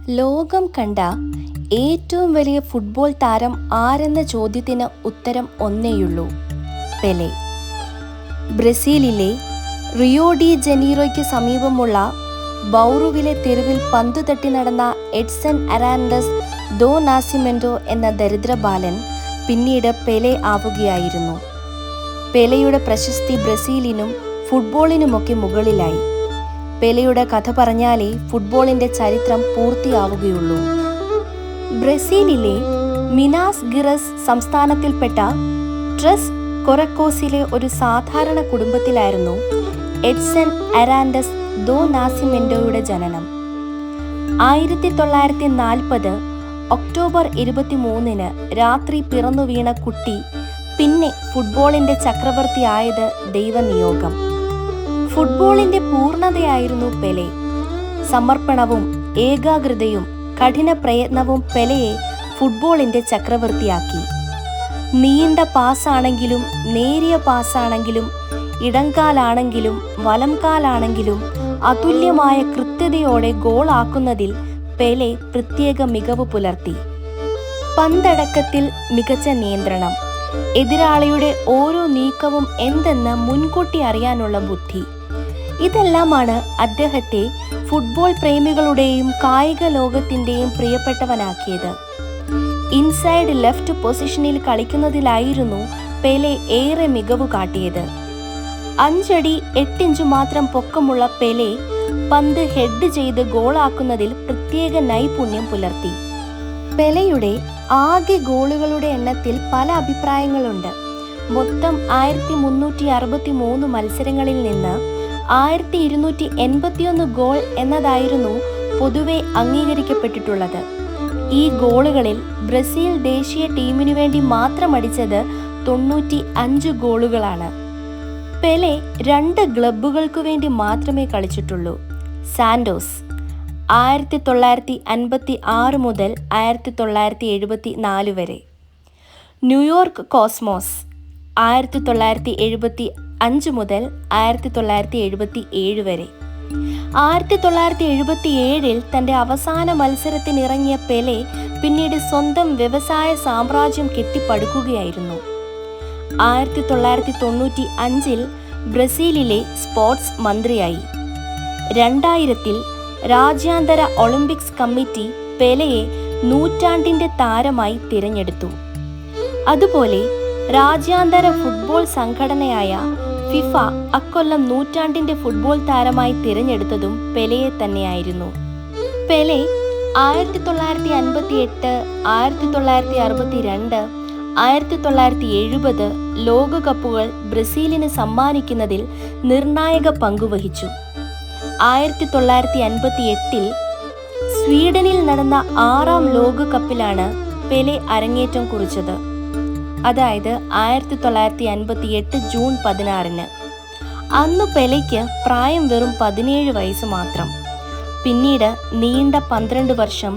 ലോകം കണ്ട ഏറ്റവും വലിയ ഫുട്ബോൾ താരം ആരെന്ന ചോദ്യത്തിന് ഉത്തരം ഒന്നേയുള്ളൂ: പെലെ. ബ്രസീലിലെ റിയോ ഡി ജനീറോയ്ക്ക് സമീപമുള്ള ബൗറുവിലെ തെരുവിൽ പന്തു തട്ടി നടന്ന എഡ്സൺ അരാൻഡസ് ദോ നാസിമെന്റോ എന്ന ദരിദ്ര ബാലൻ പിന്നീട് പെലെ ആവുകയായിരുന്നു. പെലെയുടെ പ്രശസ്തി ബ്രസീലിനും ഫുട്ബോളിനുമൊക്കെ മുകളിലായി. പെലെയുടെ കഥ പറഞ്ഞാലേ ഫുട്ബോളിന്റെ ചരിത്രം പൂർത്തിയാവുകയുള്ളൂ. ബ്രസീലിലെ മിനാസ് ഗിറസ് സംസ്ഥാനത്തിൽപ്പെട്ട ട്രെസ് കൊറക്കോസിലെ ഒരു സാധാരണ കുടുംബത്തിലായിരുന്നു എഡ്സൺ അരാൻഡസ് ദോ നാസിമെന്റോയുടെ ജനനം. 1940 ഒക്ടോബർ 23 രാത്രി പിറന്നു വീണ കുട്ടി പിന്നെ ഫുട്ബോളിന്റെ ചക്രവർത്തിയായത് ദൈവനിയോഗം. ഫുട്ബോളിന്റെ പൂർണ്ണതയായിരുന്നു പെലെ. സമർപ്പണവും ഏകാഗ്രതയും കഠിന പ്രയത്നവും പെലെയെ ഫുട്ബോളിന്റെ ചക്രവർത്തിയാക്കി. നീണ്ട പാസാണെങ്കിലും നേരിയ പാസാണെങ്കിലും ഇടംകാലാണെങ്കിലും വലംകാലാണെങ്കിലും അതുല്യമായ കൃത്യതയോടെ ഗോൾ ആക്കുന്നതിൽ പെലെ പ്രത്യേക മികവ് പുലർത്തി. പന്തടക്കത്തിൽ മികച്ച നിയന്ത്രണം, എതിരാളിയുടെ ഓരോ നീക്കവും എന്തെന്ന് മുൻകൂട്ടി അറിയാനുള്ള ബുദ്ധി, ഇതെല്ലാമാണ് അദ്ദേഹത്തെ ഫുട്ബോൾ പ്രേമികളുടെയും കായിക ലോകത്തിന്റെയും പ്രിയപ്പെട്ടവനാക്കിയത്. ഇൻസൈഡ് ലെഫ്റ്റ് പൊസിഷനിൽ കളിക്കുന്നതിലായിരുന്നു പെലെ ഏറെ മികവ് കാട്ടിയത്. 5 അടി 8 ഇഞ്ച് മാത്രം പൊക്കമുള്ള പെലെ പന്ത് ഹെഡ് ചെയ്ത് ഗോളാക്കുന്നതിൽ പ്രത്യേക നൈപുണ്യം പുലർത്തി. പെലെയുടെ ആകെ ഗോളുകളുടെ എണ്ണത്തിൽ പല അഭിപ്രായങ്ങളുണ്ട്. മൊത്തം 1363 മത്സരങ്ങളിൽ നിന്ന് 1281 ഗോൾ എന്നതായിരുന്നു പൊതുവെ അംഗീകരിക്കപ്പെട്ടിട്ടുള്ളത്. ഈ ഗോളുകളിൽ ബ്രസീൽ ദേശീയ ടീമിനു വേണ്ടി മാത്രം അടിച്ചത് 95 ഗോളുകളാണ്. പെലെ 2 ക്ലബ്ബുകൾക്കു വേണ്ടി മാത്രമേ കളിച്ചിട്ടുള്ളൂ. സാന്റോസ് 1956 മുതൽ 1974 വരെ, ന്യൂയോർക്ക് കോസ്മോസ് 1975 മുതൽ 1977 വരെ. 1977 തൻ്റെ അവസാന മത്സരത്തിനിറങ്ങിയ പെലെ പിന്നീട് സ്വന്തം വ്യവസായ സാമ്രാജ്യം കെട്ടിപ്പടുക്കുകയായിരുന്നു. 1995 ബ്രസീലിലെ സ്പോർട്സ് മന്ത്രിയായി. 2000 രാജ്യാന്തര ഒളിമ്പിക്സ് കമ്മിറ്റി പെലെയെ നൂറ്റാണ്ടിന്റെ താരമായി തിരഞ്ഞെടുത്തു. അതുപോലെ രാജ്യാന്തര ഫുട്ബോൾ സംഘടനയായ ഫിഫ അക്കൊല്ലം നൂറ്റാണ്ടിന്റെ ഫുട്ബോൾ താരമായി തിരഞ്ഞെടുത്തതും പെലെയെ തന്നെയായിരുന്നു. പെലെ 1958, 1962, 1970 ലോകകപ്പുകൾ ബ്രസീലിന് സമ്മാനിക്കുന്നതിൽ നിർണായക പങ്കുവഹിച്ചു. 1958 സ്വീഡനിൽ നടന്ന 6ാം ലോകകപ്പിലാണ് പെലെ അരങ്ങേറ്റം കുറിച്ചത്. അതായത് 1958 ജൂൺ 16. അന്ന് പെലെയ്ക്ക് പ്രായം വെറും 17 വയസ്സ് മാത്രം. പിന്നീട് നീണ്ട 12 വർഷം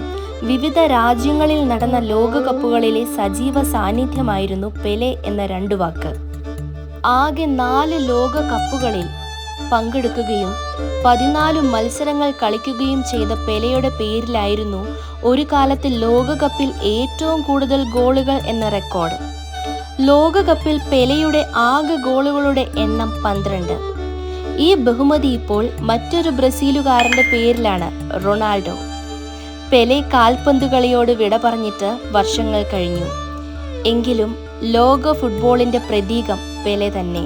വിവിധ രാജ്യങ്ങളിൽ നടന്ന ലോകകപ്പുകളിലെ സജീവ സാന്നിധ്യമായിരുന്നു പെലെ എന്ന 2 വാക്ക്. ആകെ 4 ലോകകപ്പുകളിൽ പങ്കെടുക്കുകയും 14 മത്സരങ്ങൾ കളിക്കുകയും ചെയ്ത പെലെയുടെ പേരിലായിരുന്നു ഒരു കാലത്ത് ലോകകപ്പിൽ ഏറ്റവും കൂടുതൽ ഗോളുകൾ എന്ന റെക്കോർഡ്. ലോകകപ്പിൽ പെലെയുടെ ആകെ ഗോളുകളുടെ എണ്ണം 12. ഈ ബഹുമതി ഇപ്പോൾ മറ്റൊരു ബ്രസീലുകാരന്റെ പേരിലാണ്, റൊണാൾഡോ. പെലെ കാൽപന്തുകളിയോട് വിട പറഞ്ഞിട്ട് വർഷങ്ങൾ കഴിഞ്ഞു. എങ്കിലും ലോക ഫുട്ബോളിന്റെ പ്രതീകം പെലെ തന്നെ.